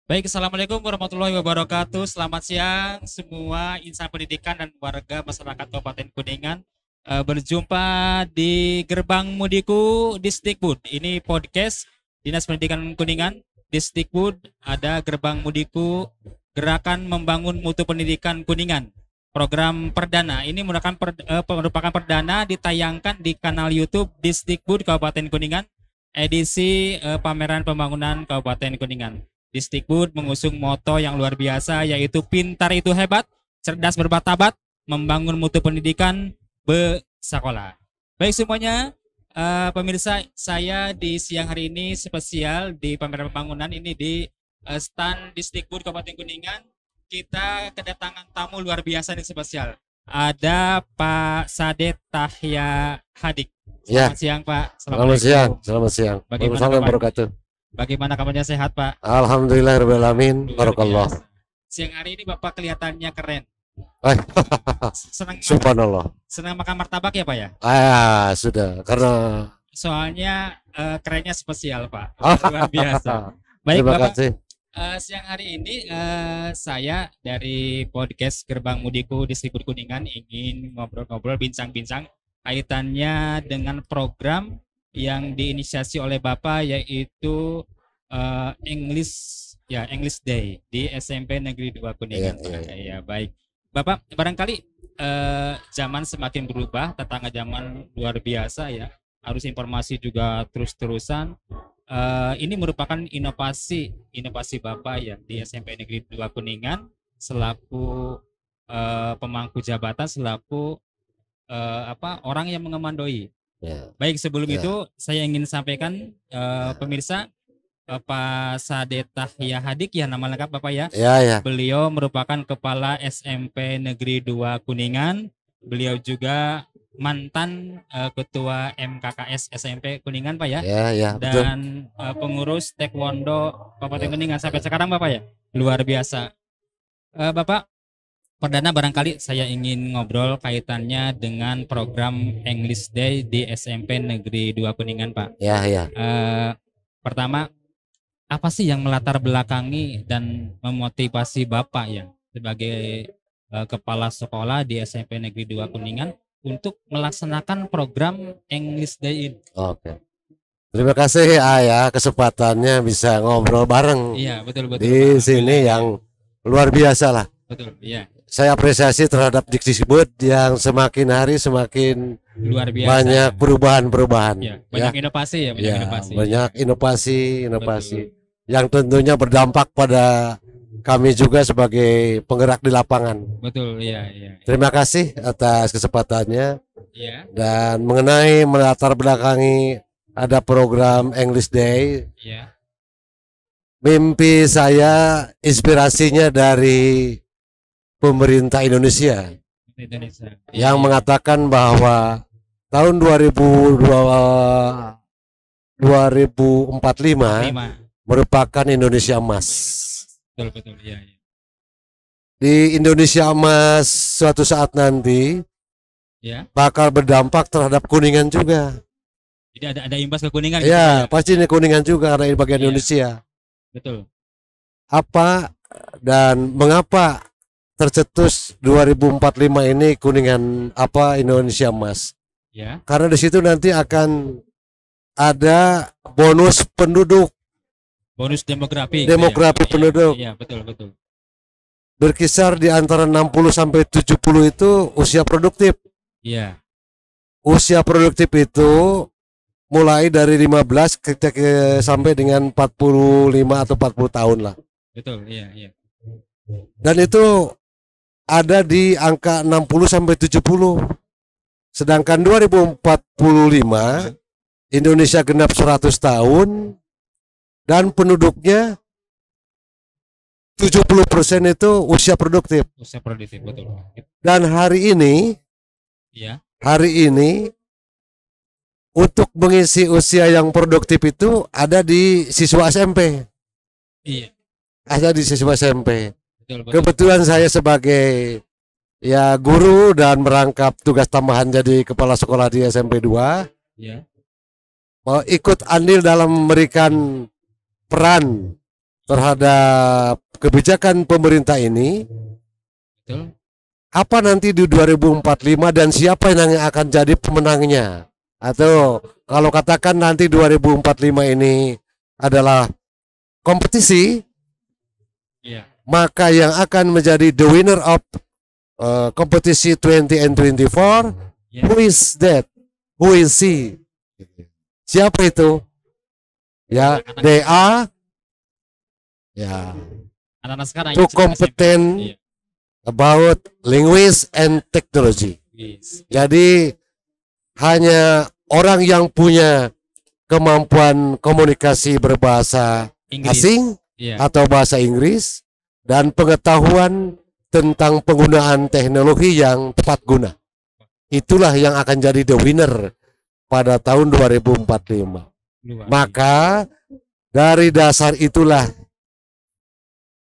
Baik, Assalamualaikum warahmatullahi wabarakatuh. Selamat siang semua insan pendidikan dan warga masyarakat Kabupaten Kuningan. Berjumpa di Gerbang Mudiku Disdikbud. Ini podcast Dinas Pendidikan Kuningan. Disdikbud ada Gerbang Mudiku Gerakan Membangun Mutu Pendidikan Kuningan. Program perdana ini merupakan perdana ditayangkan di kanal YouTube Disdikbud Kabupaten Kuningan edisi pameran pembangunan Kabupaten Kuningan. Disdikbud mengusung moto yang luar biasa yaitu pintar itu hebat, cerdas bermartabat, membangun mutu pendidikan bersekolah. Baik semuanya, pemirsa, saya di siang hari ini spesial di pameran pembangunan ini di stand Disdikbud Kabupaten Kuningan. Kita kedatangan tamu luar biasa nih spesial. Ada Pak Sadet Tahya Hadik. Ya, Selamat siang Pak. selamat siang, selamat siang. Bagaimana Waalaikumsalam kabar? wabarakatuh. Bagaimana kabarnya, sehat Pak? Alhamdulillahirrahmanirrahim. Luar Barakallah. biasa. Siang hari ini Bapak kelihatannya keren. Eh, Senang Subhanallah. makan martabak ya Pak ya? Sudah. Karena Soalnya kerennya spesial Pak. Luar biasa. Baik terima Bapak, kasih. siang hari ini saya dari podcast Gerbang Mudiku Disdikbud Kuningan ingin ngobrol-ngobrol, bincang-bincang kaitannya dengan program yang diinisiasi oleh Bapak yaitu English Day di SMP Negeri 2 Kuningan. Iya, iya. Ya, baik. Bapak, barangkali zaman semakin berubah, tetangga zaman luar biasa ya. Arus informasi juga terus-terusan. Ini merupakan inovasi Bapak ya di SMP Negeri 2 Kuningan selaku pemangku jabatan, selaku orang yang mengemandoi. Ya, Baik, sebelum ya. itu saya ingin sampaikan pemirsa, Pak Sadet Tahya Hadik ya nama lengkap Bapak ya. Ya, ya. Beliau merupakan Kepala SMP Negeri 2 Kuningan. Beliau juga mantan Ketua MKKS SMP Kuningan Pak ya. Ya, ya, betul. Dan pengurus Taekwondo Kabupaten Ya. Kuningan sampai sekarang Bapak ya. Luar biasa. Bapak, perdana barangkali saya ingin ngobrol kaitannya dengan program English Day di SMP Negeri 2 Kuningan Pak. Ya, ya. Pertama, apa sih yang melatar belakangi dan memotivasi Bapak ya sebagai kepala sekolah di SMP Negeri 2 Kuningan untuk melaksanakan program English Day ini? Oke. Terima kasih ya kesempatannya bisa ngobrol bareng Iya, betul di Pak. sini yang luar biasa lah. Betul, iya. Saya apresiasi terhadap Disdikbud yang semakin hari semakin Luar biasa. banyak perubahan-perubahan. Ya, banyak inovasi ya, banyak Ya, inovasi. banyak inovasi yang tentunya berdampak pada kami juga sebagai penggerak di lapangan. Betul, iya, iya. Terima kasih atas kesempatannya. Iya, Dan mengenai melatar belakangi ada program English Day, iya. mimpi saya inspirasinya dari pemerintah Indonesia Indonesia. yang mengatakan bahwa tahun 2045 Lima. merupakan Indonesia Emas. Betul, betul, iya, iya. Di Indonesia Emas suatu saat nanti Ya, bakal berdampak terhadap Kuningan juga. jadi ada imbas ke Kuningan gitu, Ya, Pak, pasti ini Kuningan juga karena ini bagian Iya. Indonesia. betul. Apa dan mengapa tercetus 2045 ini Kuningan apa Indonesia Emas? Ya, Karena di situ nanti akan ada bonus penduduk bonus demografi. Demografi gitu ya. penduduk. Iya, betul, betul. berkisar di antara 60 sampai 70 itu usia produktif. Iya, Usia produktif itu mulai dari 15 sampai dengan 45 atau 40 tahun lah. betul, iya, iya. Dan itu ada di angka 60 sampai 70. Sedangkan 2045 Indonesia genap 100 tahun dan penduduknya 70% itu usia produktif. Usia produktif, betul. Dan hari ini Iya, untuk mengisi usia yang produktif itu ada di siswa SMP. iya, Ada di siswa SMP. betul, betul. Kebetulan saya sebagai ya guru dan merangkap tugas tambahan jadi kepala sekolah di SMP 2 Iya, mau ikut andil dalam memberikan peran terhadap kebijakan pemerintah ini, Betul. apa nanti di 2045 dan siapa yang akan jadi pemenangnya? Atau kalau katakan nanti 2045 ini adalah kompetisi, Iya. maka yang akan menjadi the winner of kompetisi 20 and 24, Ya. who is that? Who is he? Siapa itu? Ya, Anak-anak. they are ya Anak-anak sekarang too yang sudah SMP. competent Iya. about language and technology. Yes. Jadi hanya orang yang punya kemampuan komunikasi berbahasa Inggris. asing Iya. atau bahasa Inggris dan pengetahuan tentang penggunaan teknologi yang tepat guna. Itulah yang akan jadi the winner pada tahun 2045. Luar Maka dari dasar itulah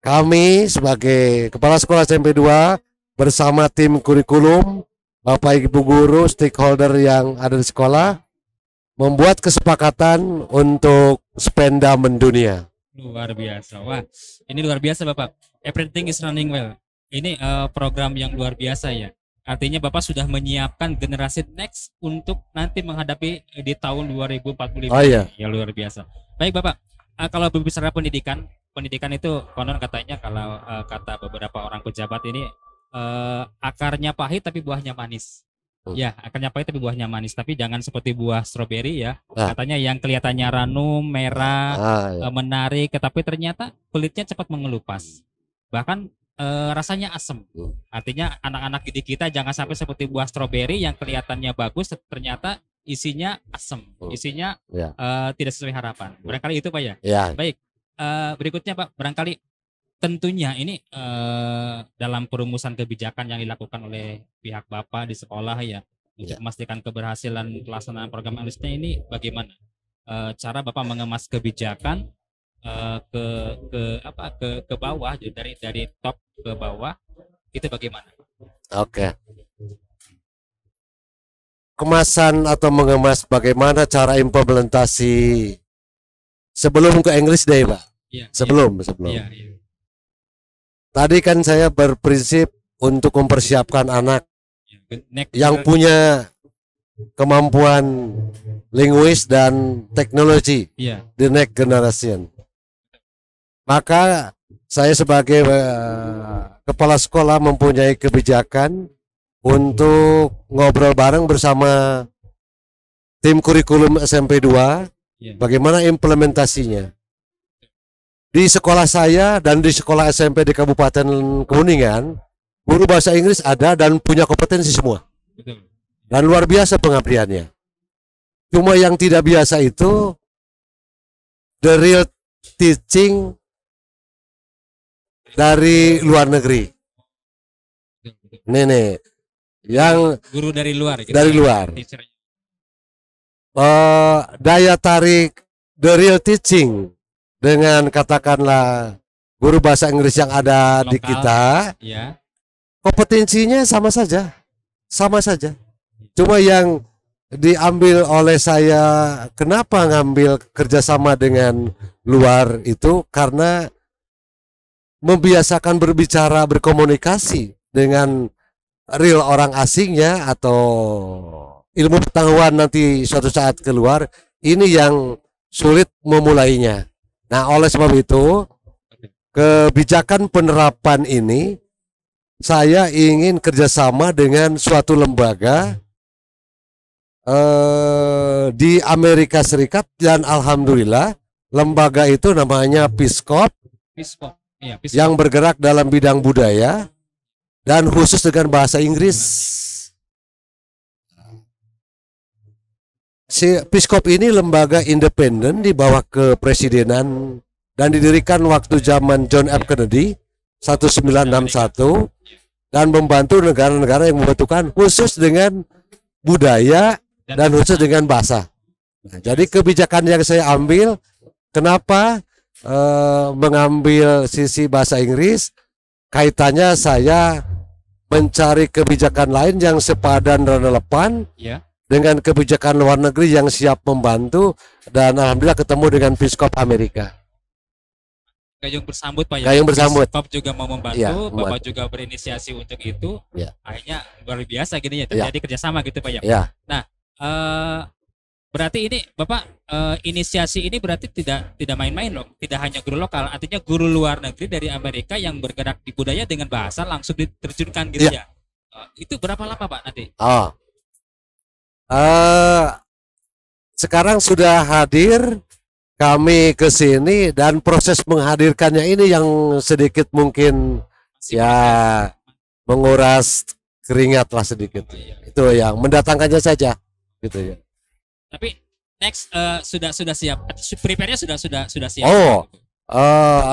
kami sebagai Kepala Sekolah SMP 2 bersama tim kurikulum, Bapak Ibu guru, stakeholder yang ada di sekolah membuat kesepakatan untuk Spenda mendunia. Luar biasa. Wah, ini luar biasa Bapak. Everything is running well. Ini program yang luar biasa ya. Artinya Bapak sudah menyiapkan generasi next untuk nanti menghadapi di tahun 2045. Oh iya. Ya luar biasa. Baik Bapak, kalau berbicara pendidikan itu konon katanya kalau kata beberapa orang pejabat ini akarnya pahit tapi buahnya manis. Ya, akarnya pahit tapi buahnya manis. Tapi jangan seperti buah stroberi ya. Nah. Katanya yang kelihatannya ranum, merah, Ya. menarik, tetapi ternyata kulitnya cepat mengelupas. Bahkan rasanya asam. Artinya anak-anak didik kita jangan sampai seperti buah stroberi yang kelihatannya bagus, ternyata isinya asam, isinya Ya. tidak sesuai harapan. Barangkali itu Pak ya. Ya. Baik, berikutnya Pak, barangkali tentunya ini dalam perumusan kebijakan yang dilakukan oleh pihak Bapak di sekolah ya, untuk memastikan keberhasilan pelaksanaan program Alisnya ini bagaimana? Cara Bapak mengemas kebijakan ke bawah, jadi dari top ke bawah itu bagaimana? Oke. Kemasan atau mengemas bagaimana cara implementasi sebelum ke Inggris deh, Pak. Iya, Sebelum. iya, iya. Tadi kan saya berprinsip untuk mempersiapkan anak Next, yang punya kemampuan linguis dan teknologi, iya. the next generation. Maka saya sebagai kepala sekolah mempunyai kebijakan untuk ngobrol bareng bersama tim kurikulum SMP 2 bagaimana implementasinya. Di sekolah saya dan di sekolah SMP di Kabupaten Kuningan, guru bahasa Inggris ada dan punya kompetensi semua. Betul. Dan luar biasa pengabdiannya. Cuma yang tidak biasa itu the real teaching dari luar negeri. Nih, yang guru dari luar gitu. Dari luar. Daya tarik the real teaching dengan katakanlah guru bahasa Inggris yang ada di kita, ya. Kompetensinya sama saja. Cuma yang diambil oleh saya, kenapa ngambil kerjasama dengan luar itu karena membiasakan berbicara, berkomunikasi dengan real orang asingnya atau ilmu pengetahuan nanti suatu saat keluar, ini yang sulit memulainya. Nah, oleh sebab itu kebijakan penerapan ini saya ingin kerjasama dengan suatu lembaga di Amerika Serikat dan alhamdulillah lembaga itu namanya Peace Corps. Iya, yang bergerak dalam bidang budaya dan khusus dengan bahasa Inggris. Si Peace Corps ini lembaga independen di bawah kepresidenan dan didirikan waktu zaman John F. Kennedy 1961 dan membantu negara-negara yang membutuhkan khusus dengan budaya dan khusus dengan bahasa. Nah, jadi kebijakan yang saya ambil, kenapa mengambil sisi bahasa Inggris, kaitannya saya mencari kebijakan lain yang sepadan dan relevan dengan kebijakan luar negeri yang siap membantu, dan alhamdulillah ketemu dengan Peace Corps Amerika. Gayung bersambut Pak ya. Gayung bersambut. Bapak juga mau membantu, Iya, Bapak juga berinisiasi untuk itu. Iya. Akhirnya luar biasa gini ya, terjadi kerjasama gitu Pak ya. Ya. Nah, berarti ini Bapak inisiasi ini berarti tidak main-main loh, tidak hanya guru lokal, artinya guru luar negeri dari Amerika yang bergerak di budaya dengan bahasa langsung diterjunkan gitu ya. Itu berapa lama Pak nanti? Sekarang sudah hadir kami ke sini dan proses menghadirkannya ini yang sedikit mungkin menguras keringat lah sedikit. Itu yang mendatangkannya saja gitu ya. Tapi next sudah siap. Prepare-nya sudah siap.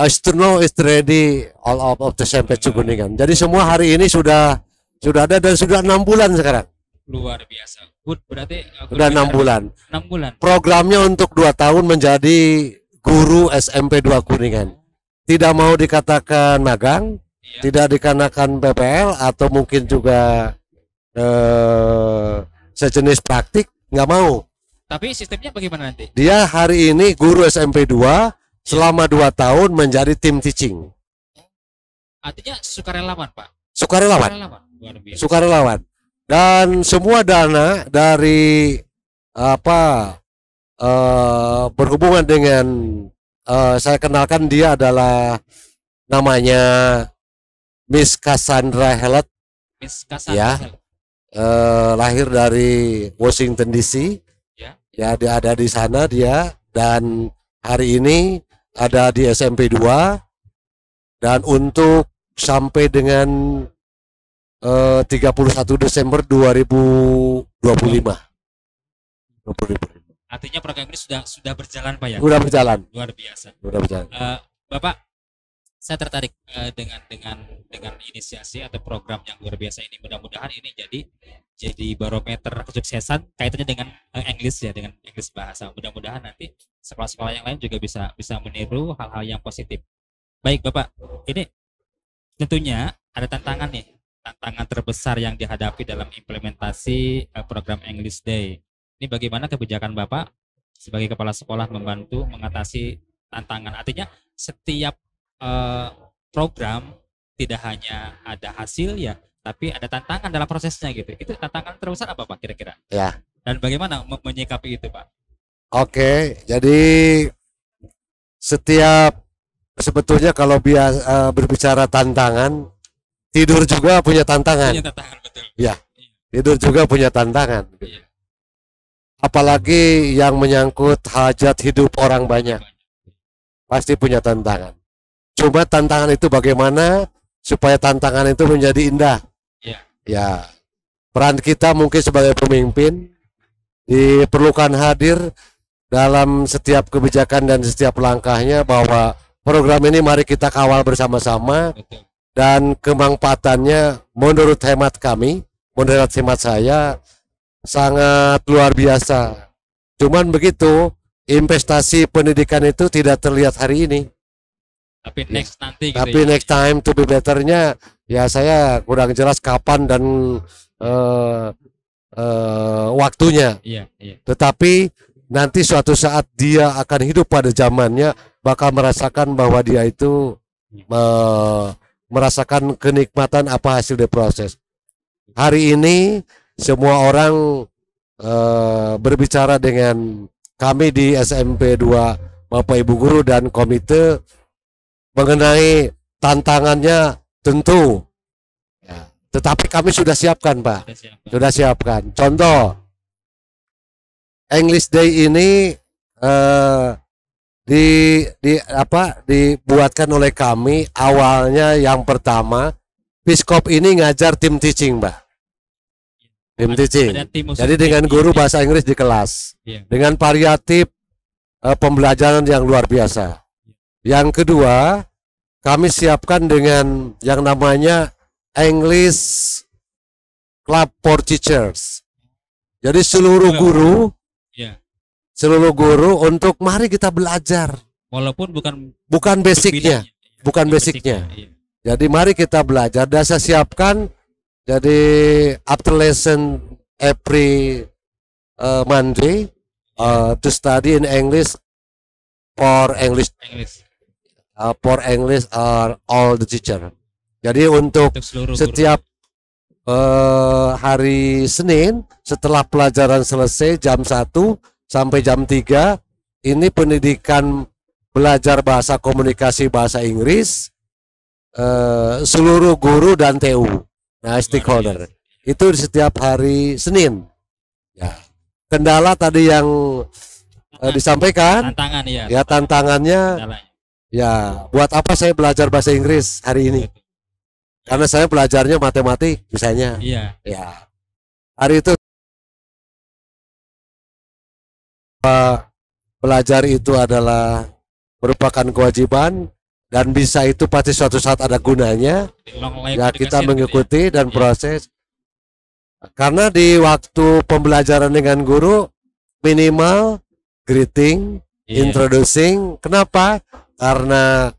Astronaut is ready all of the sampai Kuningan. Jadi semua hari ini sudah ada dan sudah 6 bulan sekarang. Luar biasa. Good, berarti sudah 6 bulan. 6 bulan. Programnya untuk 2 tahun menjadi guru SMP 2 Kuningan. Tidak mau dikatakan magang, tidak dikenakan PPL atau mungkin juga sejenis praktik, nggak mau. Tapi sistemnya bagaimana nanti? Dia hari ini guru SMP 2 selama 2 tahun menjadi tim teaching. Artinya sukarelawan Pak? Sukarelawan. Luar biasa. Sukarelawan. Dan semua dana dari berhubungan dengan saya kenalkan dia adalah namanya Miss Cassandra Hallett. Miss Cassandra Hallett. Lahir dari Washington DC. Ya, dia ada di sana dia, dan hari ini ada di SMP 2 dan untuk sampai dengan 31 Desember 2025. Artinya program ini sudah berjalan Pak ya? Sudah berjalan. Luar biasa. Sudah berjalan. Bapak, saya tertarik dengan inisiasi atau program yang luar biasa ini. Mudah-mudahan ini jadi barometer kesuksesan kaitannya dengan English ya, dengan English bahasa. Mudah-mudahan nanti sekolah-sekolah yang lain juga bisa meniru hal-hal yang positif. Baik Bapak, ini tentunya ada tantangan nih, tantangan terbesar yang dihadapi dalam implementasi program English Day. Ini bagaimana kebijakan Bapak sebagai kepala sekolah membantu mengatasi tantangan? Artinya setiap program tidak hanya ada hasil ya, tapi ada tantangan dalam prosesnya gitu. Itu tantangan terbesar apa Pak kira-kira? Ya. Dan bagaimana menyikapi itu Pak? Oke, jadi sebetulnya kalau berbicara tantangan, tidur juga punya tantangan. Punya tantangan, betul. Ya, tidur juga punya tantangan. Iya. Apalagi yang menyangkut hajat hidup orang banyak, pasti punya tantangan. Cuma tantangan itu bagaimana supaya tantangan itu menjadi indah. Ya, peran kita mungkin sebagai pemimpin diperlukan hadir dalam setiap kebijakan dan setiap langkahnya, bahwa program ini mari kita kawal bersama-sama. Dan kemanfaatannya menurut hemat kami, menurut hemat saya sangat luar biasa. Cuman begitu, investasi pendidikan itu tidak terlihat hari ini. Tapi next nanti gitu. Tapi next time to be betternya ya saya kurang jelas kapan dan waktunya. Iya. Tetapi nanti suatu saat dia akan hidup pada zamannya, bakal merasakan bahwa dia itu merasakan kenikmatan apa hasil dari proses. Hari ini semua orang berbicara dengan kami di SMP 2 Bapak Ibu Guru dan komite mengenai tantangannya tentu ya, tetapi kami sudah siapkan Pak. Sudah siapkan. Contoh English Day ini dibuatkan oleh kami. Awalnya yang pertama Piskop ini ngajar tim teaching Mbak. Tim teaching. Jadi dengan guru bahasa Inggris di kelas. Dengan variatif pembelajaran yang luar biasa. Yang kedua, kami siapkan dengan yang namanya English Club for Teachers. Jadi seluruh guru untuk mari kita belajar. Walaupun bukan basicnya. Jadi mari kita belajar. Dan saya siapkan jadi after lesson every Monday to study in English for English for English are all the teacher. Jadi untuk seluruh setiap hari Senin setelah pelajaran selesai jam 1 sampai jam 3 ini pendidikan belajar bahasa komunikasi bahasa Inggris seluruh guru dan TU. Nah, stakeholder. Itu di setiap hari Senin. Ya. Kendala tadi yang disampaikan. Tantangan ya. Ya, tantangannya. Kendalanya. Ya, buat apa saya belajar bahasa Inggris hari ini? Karena saya belajarnya matematik misalnya. Iya. Ya. Hari itu belajar itu adalah merupakan kewajiban dan bisa itu pasti suatu saat ada gunanya. Ya, kita mengikuti dan proses. Karena di waktu pembelajaran dengan guru minimal greeting, introducing. Kenapa? Karena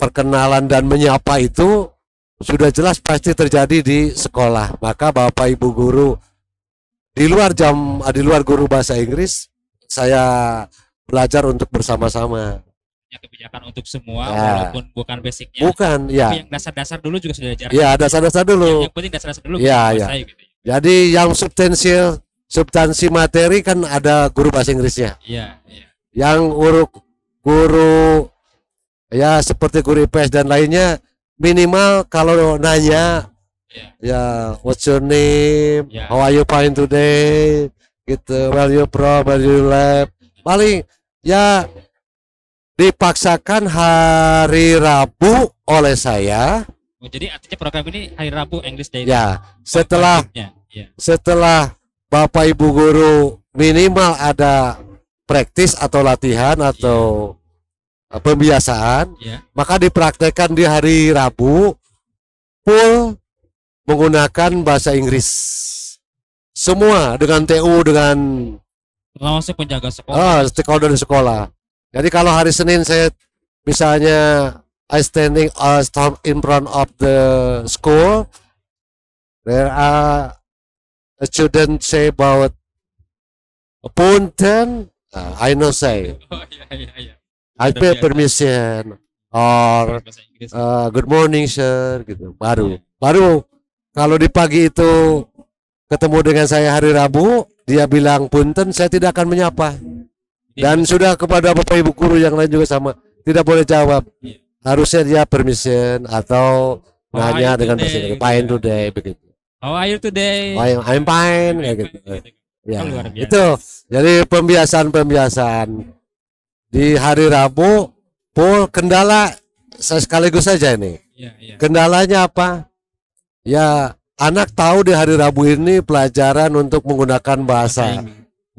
perkenalan dan menyapa itu sudah jelas pasti terjadi di sekolah. Maka Bapak Ibu guru di luar guru bahasa Inggris, saya belajar untuk bersama-sama. Kebijakan untuk semua, ya. Walaupun bukan basicnya. Bukan, ya. Tapi yang dasar-dasar dulu juga sudah diajarkan. Ya, dasar-dasar dulu. Yang penting dasar-dasar dulu. Ya, ya. Gitu. Jadi yang substansi materi kan ada guru bahasa Inggrisnya. Iya, iya. Yang guru ya seperti guru IPS dan lainnya minimal kalau nanya ya what's your name, how are you fine today, gitu, where you from, where you live, paling ya dipaksakan hari Rabu oleh saya. Oh, jadi artinya program ini hari Rabu English Day. Ya, setelah Bapak Ibu guru minimal ada praktis atau latihan atau pembiasaan, maka dipraktekkan di hari Rabu full menggunakan bahasa Inggris. Semua dengan TU, dengan termasuk penjaga sekolah. Stakeholder di sekolah. Jadi kalau hari Senin saya misalnya I standing in front of the school, there are a student say about punten, I know say. I pay permission or good morning sir, gitu. Baru kalau di pagi itu ketemu dengan saya hari Rabu, dia bilang punten, saya tidak akan menyapa. Dan sudah kepada Bapak Ibu guru yang lain juga sama, tidak boleh jawab. Harusnya dia permission atau nanya dengan bahasa Inggris, fine today, begitu. How are you today? I'm fine, kayak gitu. Ya, itu. Jadi pembiasaan di hari Rabu full. Kendala saya sekaligus saja ini. Kendalanya apa? Ya, anak tahu di hari Rabu ini pelajaran untuk menggunakan bahasa.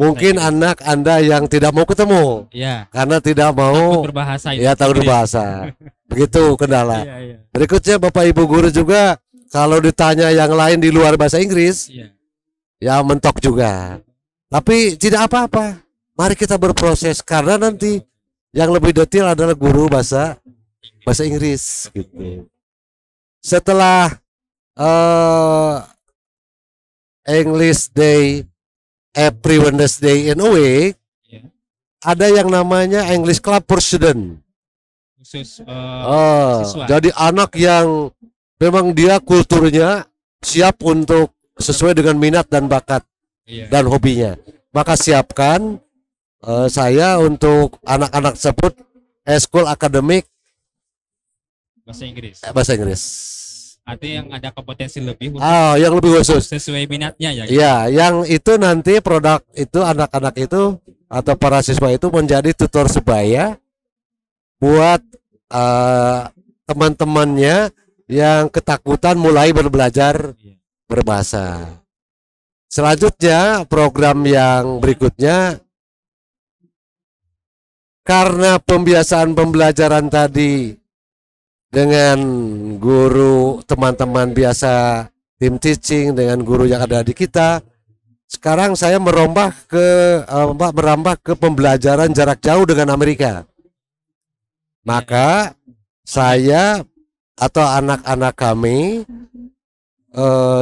Mungkin anak Anda yang tidak mau ketemu, karena tidak mau berbahasa, takut berbahasa. Begitu kendala. Berikutnya Bapak Ibu guru juga kalau ditanya yang lain di luar bahasa Inggris, ya mentok juga. Tapi tidak apa-apa. Mari kita berproses karena nanti yang lebih detail adalah guru bahasa Inggris, gitu. Setelah English Day every Wednesday in a week, ada yang namanya English Club for Student. Jadi anak yang memang dia kulturnya siap untuk sesuai dengan minat dan bakat dan hobinya, maka siapkan saya untuk anak-anak tersebut school akademik bahasa Inggris. Artinya yang ada kompetensi lebih khusus, yang lebih khusus sesuai minatnya ya. Iya, yang itu nanti produk itu anak-anak itu atau para siswa itu menjadi tutor sebaya buat teman-temannya yang ketakutan mulai belajar berbahasa. Selanjutnya program yang berikutnya, karena pembiasaan pembelajaran tadi dengan guru teman-teman biasa tim teaching dengan guru yang ada di kita, sekarang saya merambah ke pembelajaran jarak jauh dengan Amerika. Maka saya atau anak-anak kami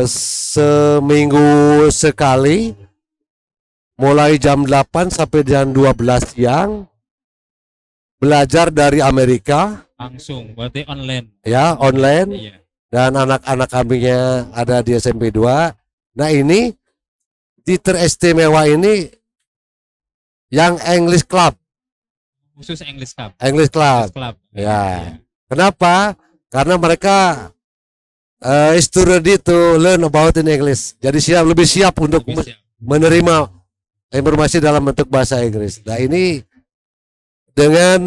seminggu sekali mulai jam 8 sampai jam 12 siang belajar dari Amerika Langsung, berarti online. ya, online, Iya. dan anak-anak kaminya ada di SMP 2. Nah, ini di teristimewa ini yang English Club. Khusus English Club. English Club. English Club. Ya. Kenapa? Karena mereka is too ready to learn about in English. Jadi lebih siap untuk Lebih siap. menerima informasi dalam bentuk bahasa Inggris. Nah, ini dengan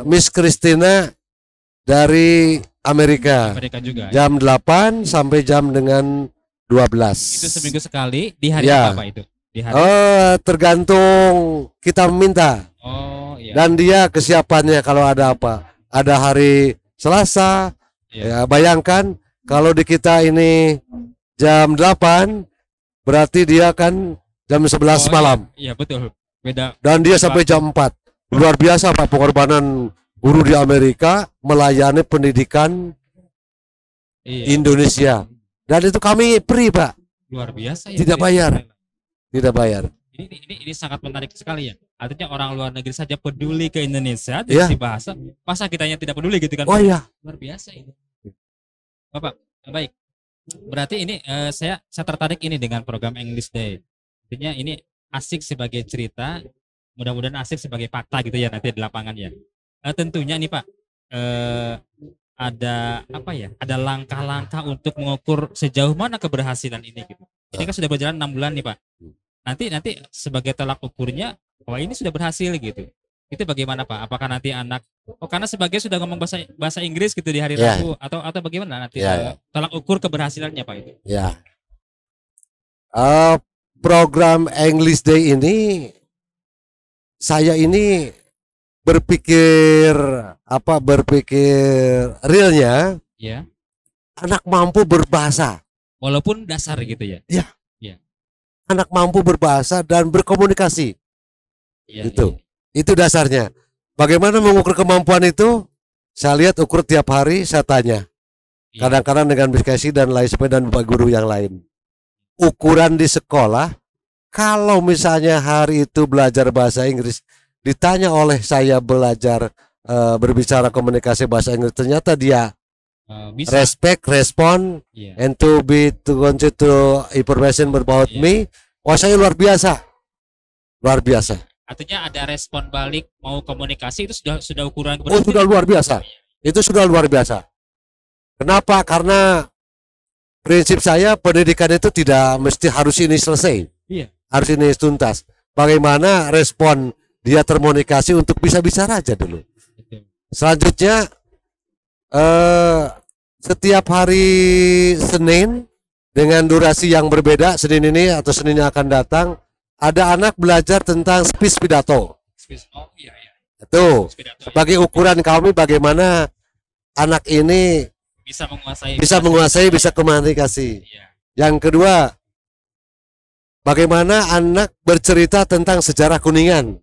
Miss Christina dari Amerika. Mereka juga. Jam 8 sampai jam dengan 12. Itu seminggu sekali di hari Ya. apa itu? Di hari. Tergantung kita meminta. Oh iya. Dan dia kesiapannya kalau ada apa. Ada hari Selasa, Iya. ya bayangkan kalau di kita ini jam 8, berarti dia kan jam 11 Oh, malam. Iya, betul. Beda. Dan dia sampai jam 4. Luar biasa Pak pengorbanan guru di Amerika melayani pendidikan Iya. Indonesia. Dan itu kami free Pak, Luar biasa ya. Tidak bayar. tidak bayar. Ini sangat menarik sekali ya. Artinya orang luar negeri saja peduli ke Indonesia Iya. dari bahasa. Masa kitanya tidak peduli gitu kan? Oh iya, Luar biasa ini. Bapak, baik. Berarti ini saya tertarik ini dengan program English Day. Artinya ini asik sebagai cerita, mudah-mudahan asik sebagai fakta gitu ya nanti di lapangan ya. Tentunya nih Pak, ada apa ya? Ada langkah-langkah untuk mengukur sejauh mana keberhasilan ini gitu. Ini kan sudah berjalan 6 bulan nih Pak. Nanti sebagai tolak ukurnya, wah ini sudah berhasil gitu. Itu bagaimana Pak? Apakah nanti anak karena sebagai sudah ngomong bahasa Inggris gitu di hari Ya. Rabu atau bagaimana nanti Ya. tolak ukur keberhasilannya Pak itu? ya. Program English Day ini saya ini berpikir realnya Ya. anak mampu berbahasa, Walaupun dasar gitu ya. anak mampu berbahasa dan berkomunikasi. Iya, Gitu. iya. Itu dasarnya. Bagaimana mengukur kemampuan itu? Saya lihat ukur tiap hari, saya tanya. Iya. Kadang-kadang dengan diskusi dan lain sebagainya dan Bapak guru yang lain. Ukuran di sekolah, kalau misalnya hari itu belajar bahasa Inggris, ditanya oleh saya belajar berbicara komunikasi bahasa Inggris, ternyata dia Bisa. respect, respon, Iya. and to contribute to information about Iya. me. Wah, saya luar biasa. Luar biasa. Artinya ada respon balik mau komunikasi itu sudah ukuran Oh, sudah luar biasa. Itu sudah luar biasa. Kenapa? Karena prinsip saya pendidikan itu tidak mesti harus ini selesai. Iya. Harus ini tuntas. Bagaimana respon dia terkomunikasi untuk bisa bicara aja dulu. Betul. Selanjutnya setiap hari Senin dengan durasi yang berbeda, Senin ini atau Senin yang akan datang, ada anak belajar tentang speech pidato. Oh iya iya. Itu Pidato, ya. sebagai ukuran kami bagaimana anak ini bisa menguasai bisa komunikasi. Iya. Yang kedua, bagaimana anak bercerita tentang sejarah Kuningan.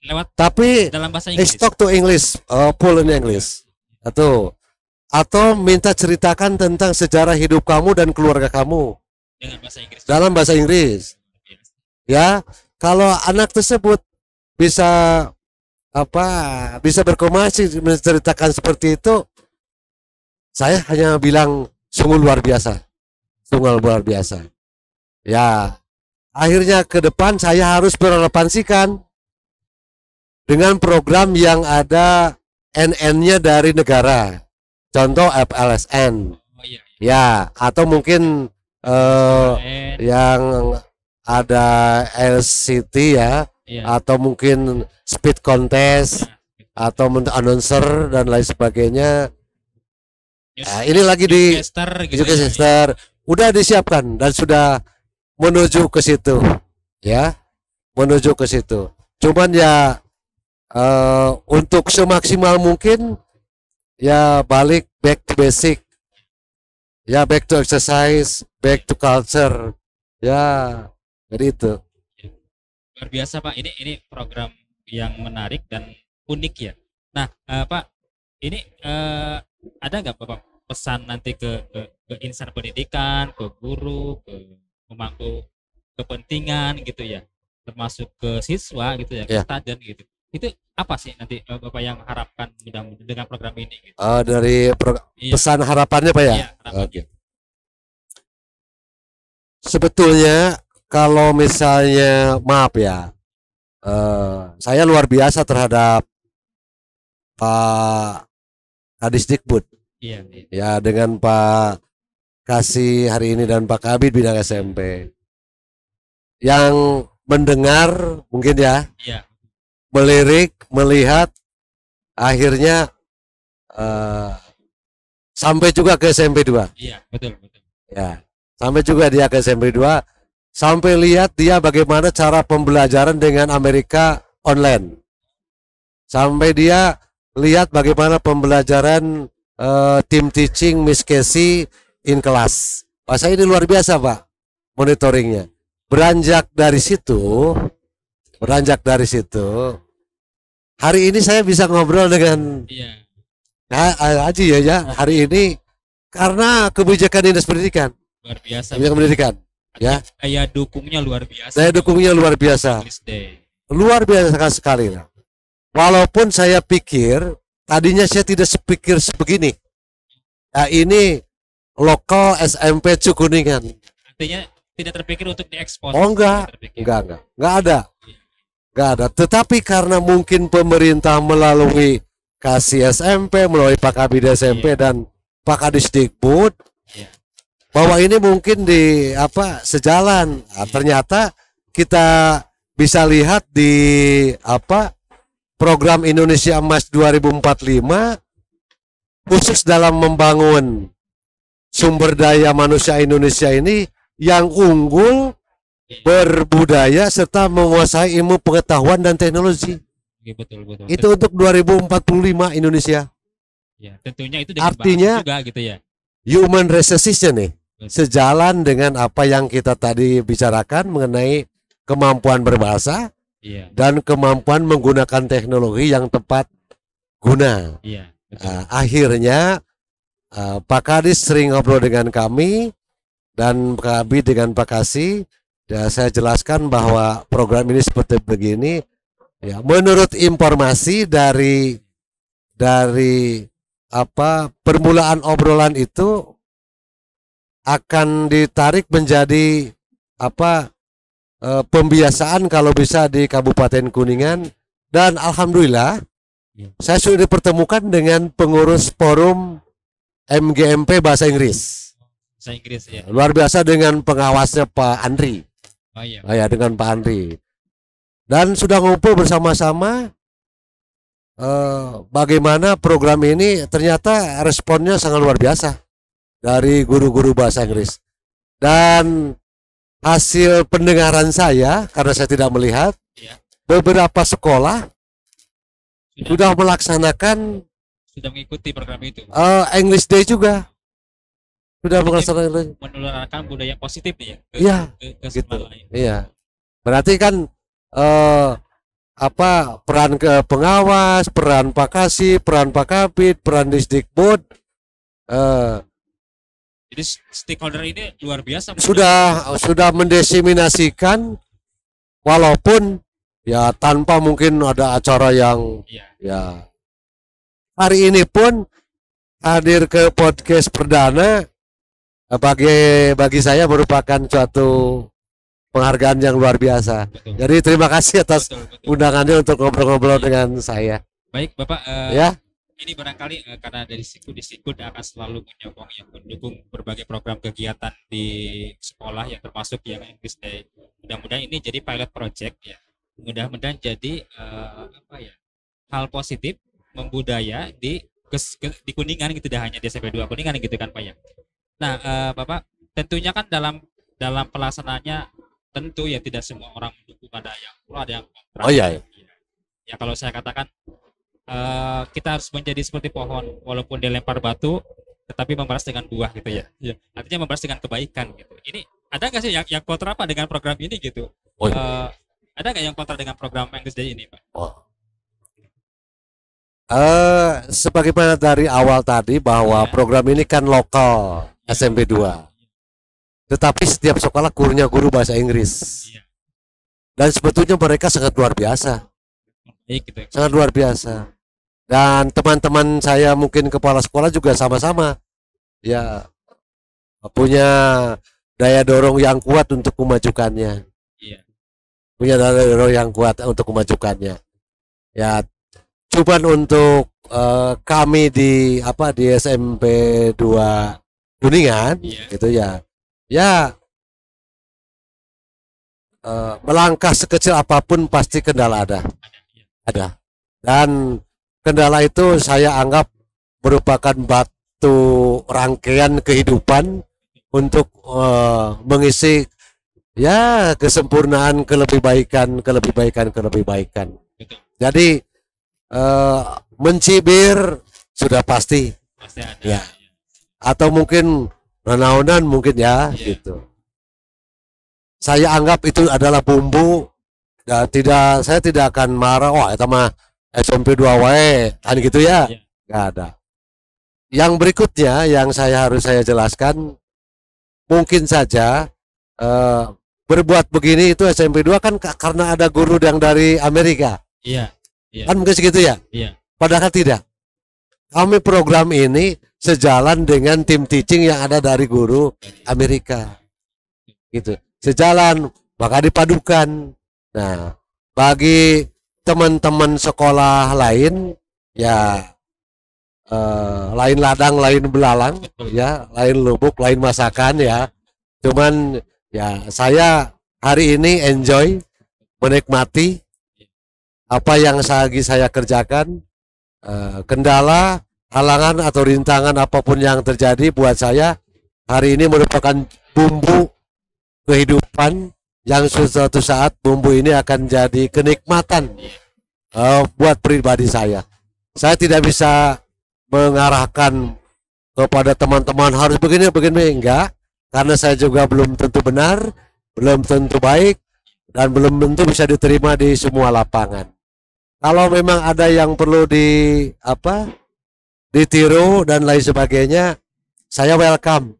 Lewat Tapi dalam bahasa Inggris. talk to English, full in English. Atau minta ceritakan tentang sejarah hidup kamu dan keluarga kamu Dengan bahasa Inggris. dalam bahasa Inggris. Ya, kalau anak tersebut bisa bisa berkomunikasi menceritakan seperti itu, saya hanya bilang sungguh luar biasa. Sungguh luar biasa. Ya, akhirnya ke depan saya harus merelevansikan dengan program yang ada NN-nya dari negara. Contoh FLSN. Oh iya. Ya, atau mungkin yang ada LCT ya, Iya. atau mungkin speed contest, atau announcer dan lain sebagainya. Nah, ini lagi di Newscaster gitu juga ya. sister udah disiapkan dan sudah menuju ke situ, ya, menuju ke situ. Cuman ya untuk semaksimal mungkin ya balik back to basic, ya back to exercise, back to culture, ya, jadi itu. Luar biasa Pak. Ini program yang menarik dan unik ya. Nah Pak, ini ada nggak Bapak pesan nanti ke insan pendidikan, ke guru, ke pemangku kepentingan gitu ya, termasuk ke siswa gitu ya, ke Ya. student gitu. Itu apa sih nanti Bapak yang harapkan mudah-mudahan dengan program ini gitu? Dari Iya, pesan harapannya Pak ya. iya, harapannya. Oke. Sebetulnya kalau misalnya maaf ya, saya luar biasa terhadap Pak Kadisdikbud Iya, iya. ya, dengan Pak Kasih hari ini dan Pak Kabid bidang SMP yang mendengar mungkin ya, Iya, melirik, melihat, akhirnya sampai juga ke SMP 2 iya, betul, betul. ya, sampai juga dia ke SMP 2, sampai lihat dia bagaimana cara pembelajaran dengan Amerika online, sampai dia lihat bagaimana pembelajaran team teaching Miss Casey in class. Pas ini luar biasa Pak monitoringnya. Beranjak dari situ, hari ini saya bisa ngobrol dengan Iya, Haji ya hari ini karena kebijakan dinas pendidikan. luar biasa. Kebijakan pendidikan ya. Daya dukungnya luar biasa. Daya dukungnya luar biasa. English Day. Luar biasa sekali lah. Walaupun saya pikir tadinya saya tidak sepikir sebegini. Ya ini lokal SMP Cukuningan. Artinya tidak terpikir untuk diekspos. Oh enggak, Tidak terpikir. enggak ada. Tetapi karena mungkin pemerintah melalui Kasih SMP, melalui Pak Kabid SMP dan Pak Kadisdikbud, Iya. bahwa ini mungkin sejalan. Nah, ternyata kita bisa lihat di program Indonesia Emas 2045 khusus dalam membangun sumber daya manusia Indonesia ini yang unggul, berbudaya serta menguasai ilmu pengetahuan dan teknologi. Iya, betul, betul. Itu untuk 2045 Indonesia. Ya, tentunya itu dengan Artinya bahasa juga gitu ya. human resources-nya nih Betul. sejalan dengan apa yang kita tadi bicarakan mengenai kemampuan berbahasa Iya, dan kemampuan menggunakan teknologi yang tepat guna. iya, betul. Akhirnya Pak Kadis sering ngobrol dengan kami dan Pak Abi dengan Pak Kasih. Ya, saya jelaskan bahwa program ini seperti begini. Ya, menurut informasi dari permulaan obrolan itu akan ditarik menjadi pembiasaan kalau bisa di Kabupaten Kuningan, dan alhamdulillah saya sudah dipertemukan dengan pengurus forum MGMP bahasa Inggris. Bahasa Inggris ya. Luar biasa dengan pengawasnya Pak Andri. Oh iya. Ya, dengan Pak Andri. Dan sudah ngumpul bersama-sama bagaimana program ini ternyata responnya sangat luar biasa dari guru-guru bahasa Inggris. Dan hasil pendengaran saya, karena saya tidak melihat, beberapa sekolah sudah melaksanakan Sudah mengikuti program itu. English Day juga. Sudah melaksanakan. Menularkan budaya positif ya. Iya, Ke gitu. sekolah lain. Iya. Berarti kan peran ke pengawas, peran Pak Kasih, peran Pak Kabid, peran Disdikbud Jadi stakeholder ini luar biasa. sudah mendeseminasikan, walaupun ya tanpa mungkin ada acara yang ya hari ini pun hadir ke podcast perdana bagi saya merupakan suatu penghargaan yang luar biasa. Betul. Jadi terima kasih atas Betul. undangannya untuk ngobrol-ngobrol dengan saya. Baik Bapak, Ya. ini barangkali karena dari Disdikbud akan selalu menyokong yang mendukung berbagai program kegiatan di sekolah yang termasuk yang English Day. Mudah-mudahan ini jadi pilot project ya. Mudah-mudahan jadi hal positif membudaya di Kuningan gitu, tidak hanya di SMP 2 Kuningan gitu kan Pak ya. Nah, Bapak tentunya kan dalam pelaksanaannya tentu ya tidak semua orang mendukung, ada yang kontra. Oh iya. Ya kalau saya katakan kita harus menjadi seperti pohon, walaupun dilempar batu tetapi membalas dengan buah gitu ya. Artinya membalas dengan kebaikan gitu. Ini ada nggak sih yang kontra Pak dengan program ini gitu? Oh, iya. Ada nggak yang kontra dengan program English Day ini Pak? Oh. Sebagaimana dari awal tadi bahwa program ini kan lokal SMP 2. Tetapi setiap sekolah gurunya guru bahasa Inggris. Dan sebetulnya mereka sangat luar biasa. baik gitu. sangat luar biasa. Dan teman-teman saya mungkin kepala sekolah juga sama-sama ya punya daya dorong yang kuat untuk memajukannya. Iya. Punya daya dorong yang kuat untuk memajukannya. Ya, cuman untuk kami di SMP 2 Kuningan Iya. gitu ya. Ya melangkah sekecil apapun pasti kendala ada. Iya. Ada. Dan kendala itu saya anggap merupakan batu rangkaian kehidupan untuk mengisi ya kesempurnaan, kelebihbaikan. Betul. Jadi mencibir sudah pasti Pasti ada. ya, atau mungkin renaunan mungkin ya Iya. gitu. Saya anggap itu adalah bumbu. Ya, saya tidak akan marah. Wah, itu mah SMP 2 wae kan gitu ya. Iya. Nggak ada. Yang berikutnya yang harus saya jelaskan, mungkin saja berbuat begini itu SMP 2 kan karena ada guru yang dari Amerika. Iya. Iya. Kan mungkin segitu ya. Iya. Padahal tidak. Kami program ini sejalan dengan tim teaching yang ada dari guru Amerika. Gitu. Sejalan, maka dipadukan. Nah, bagi teman-teman sekolah lain ya lain ladang, lain belalang ya, lain lubuk, lain masakan ya. Cuman ya saya hari ini enjoy, menikmati apa yang saya kerjakan. Kendala, halangan atau rintangan apapun yang terjadi buat saya hari ini merupakan bumbu kehidupan yang suatu saat bumbu ini akan jadi kenikmatan buat pribadi saya. Saya tidak bisa mengarahkan kepada teman-teman harus begini enggak, karena saya juga belum tentu benar, belum tentu baik, dan belum tentu bisa diterima di semua lapangan. Kalau memang ada yang perlu ditiru dan lain sebagainya, saya welcome.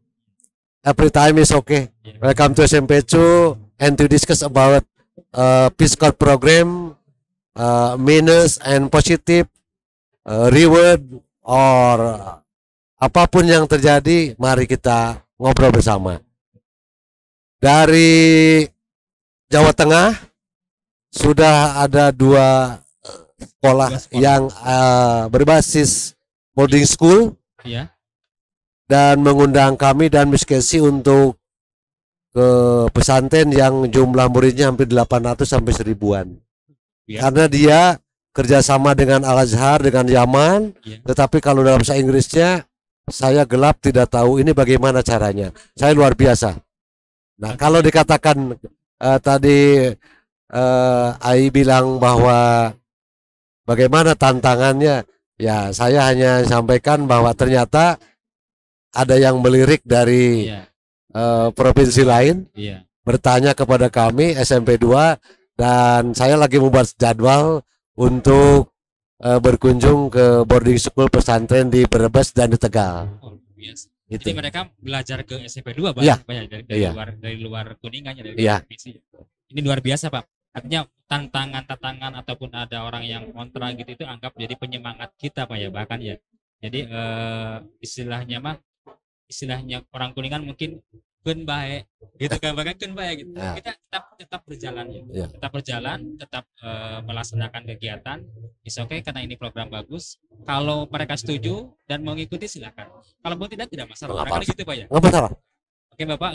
Every time is okay. Welcome to SMP2 and to discuss about Peace Corps program, minus and positive, reward or apapun yang terjadi, mari kita ngobrol bersama. Dari Jawa Tengah sudah ada dua sekolah yang berbasis boarding school. Iya. Dan mengundang kami dan Miss Casey untuk ke pesantren yang jumlah muridnya hampir 800 sampai 1000-an. Ya. Karena dia kerjasama dengan Al-Azhar, dengan Yaman, Ya. tetapi kalau dalam bahasa Inggrisnya saya gelap, tidak tahu ini bagaimana caranya. Saya luar biasa. Nah, kalau dikatakan tadi Ai bilang bahwa bagaimana tantangannya, ya saya hanya sampaikan bahwa ternyata ada yang melirik dari Iya. provinsi lain, Iya. bertanya kepada kami SMP 2, dan saya lagi membuat jadwal untuk berkunjung ke boarding school pesantren di Brebes dan di Tegal. Oh, biasa. Gitu. Jadi mereka belajar ke SMP 2 Iya. banyak dari Iya. luar Kuningan ya, dari Iya. provinsi. Ini luar biasa, Pak. Artinya tantangan ataupun ada orang yang kontra gitu itu anggap jadi penyemangat kita, Pak ya, bahkan ya. Jadi istilahnya orang Kuningan mungkin keun bae gitu kan, bahkan keun bae gitu. Ya. Kita tetap berjalan ya. Ya. Tetap berjalan, tetap melaksanakan kegiatan. Is okay karena ini program bagus. Kalau mereka setuju dan mau ngikuti silakan. Kalau mau tidak masalah. Nggak Barangkali gitu, Pak ya. Nggak masalah. Oke Bapak,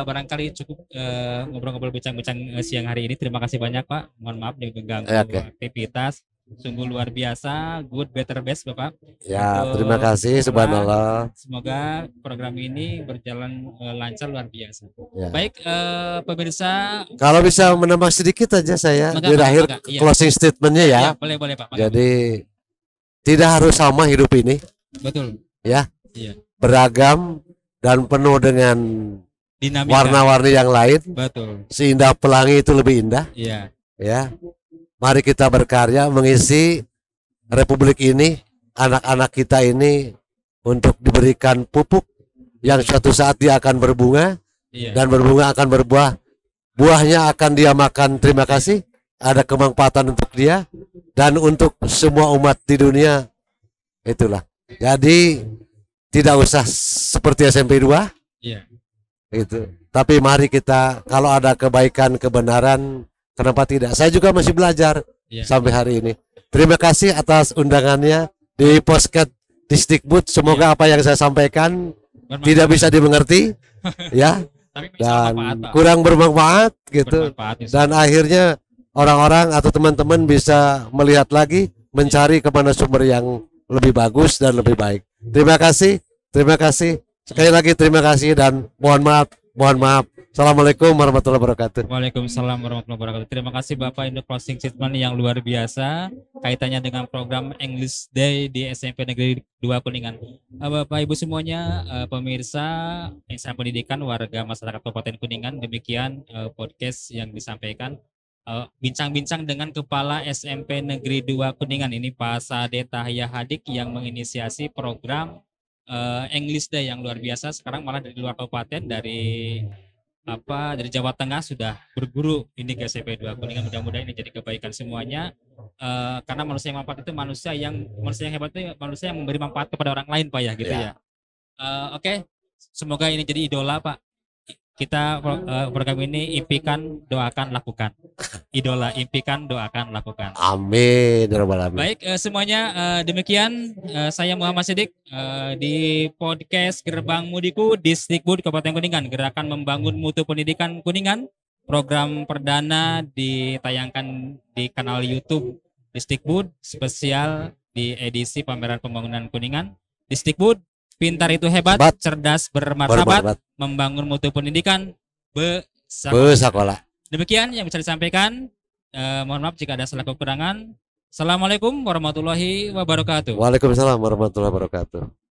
barangkali cukup ngobrol-ngobrol bincang-bincang siang hari ini. Terima kasih banyak Pak. Mohon maaf mengganggu Oke. aktivitas. Sungguh luar biasa, good, better, best Bapak. Ya, Untuk terima kasih, subhanallah. Semoga program ini berjalan lancar luar biasa. Ya. Baik pemirsa. Kalau bisa menambah sedikit aja saya Maka, di akhir iya. closing statementnya ya. Ya, boleh Pak. Maka. Jadi tidak harus sama hidup ini, Betul. ya. Iya. Beragam dan penuh dengan Dinamika. warna-warni yang lain. Betul. Seindah pelangi itu lebih indah, Iya. ya. Mari kita berkarya mengisi republik ini, anak-anak kita ini untuk diberikan pupuk yang suatu saat dia akan berbunga, Iya. dan berbunga akan berbuah. Buahnya akan dia makan. Terima kasih. ada kemanfaatan untuk dia dan untuk semua umat di dunia. Itulah. Jadi tidak usah seperti SMP 2. Iya. Itu. Tapi mari kita, kalau ada kebaikan, kebenaran, kenapa tidak? Saya juga masih belajar sampai hari ini. Terima kasih atas undangannya di podcast Disdikbud. Semoga apa yang saya sampaikan tidak bisa dimengerti, ya, dan kurang bermanfaat gitu. Dan akhirnya orang-orang atau teman-teman bisa melihat lagi, mencari kemana sumber yang lebih bagus dan lebih baik. Terima kasih. Sekali lagi terima kasih dan mohon maaf. Assalamualaikum warahmatullahi wabarakatuh. Waalaikumsalam warahmatullahi wabarakatuh. Terima kasih Bapak untuk closing statement yang luar biasa kaitannya dengan program English Day di SMP Negeri 2 Kuningan. Bapak Ibu semuanya, pemirsa insan pendidikan warga masyarakat Kabupaten Kuningan, demikian podcast yang disampaikan. Bincang-bincang dengan Kepala SMP Negeri 2 Kuningan ini Pak Sade Tahya Hadik yang menginisiasi program English Day yang luar biasa. Sekarang malah dari luar kabupaten, dari Jawa Tengah sudah berguru ini ke SMP 2 Kuningan. Mudah-mudahan ini jadi kebaikan semuanya, karena manusia yang manfaat itu manusia yang hebat itu manusia yang memberi manfaat kepada orang lain Pak ya, gitu ya. Oke. Semoga ini jadi idola Pak. Kita program ini impikan, doakan, lakukan. Idola, impikan, doakan, lakukan. Amin. Baik, semuanya, demikian saya Muhammad Siddiq di podcast Gerbang Mudiku Disdikbud Kabupaten Kuningan, Gerakan Membangun Mutu Pendidikan Kuningan. Program perdana ditayangkan di kanal YouTube Disdikbud, spesial di edisi pameran pembangunan Kuningan. Disdikbud, pintar itu hebat, cerdas bermartabat, membangun mutu pendidikan besakola. Demikian yang bisa disampaikan. Mohon maaf jika ada salah kekurangan. Assalamualaikum warahmatullahi wabarakatuh. Waalaikumsalam warahmatullahi wabarakatuh.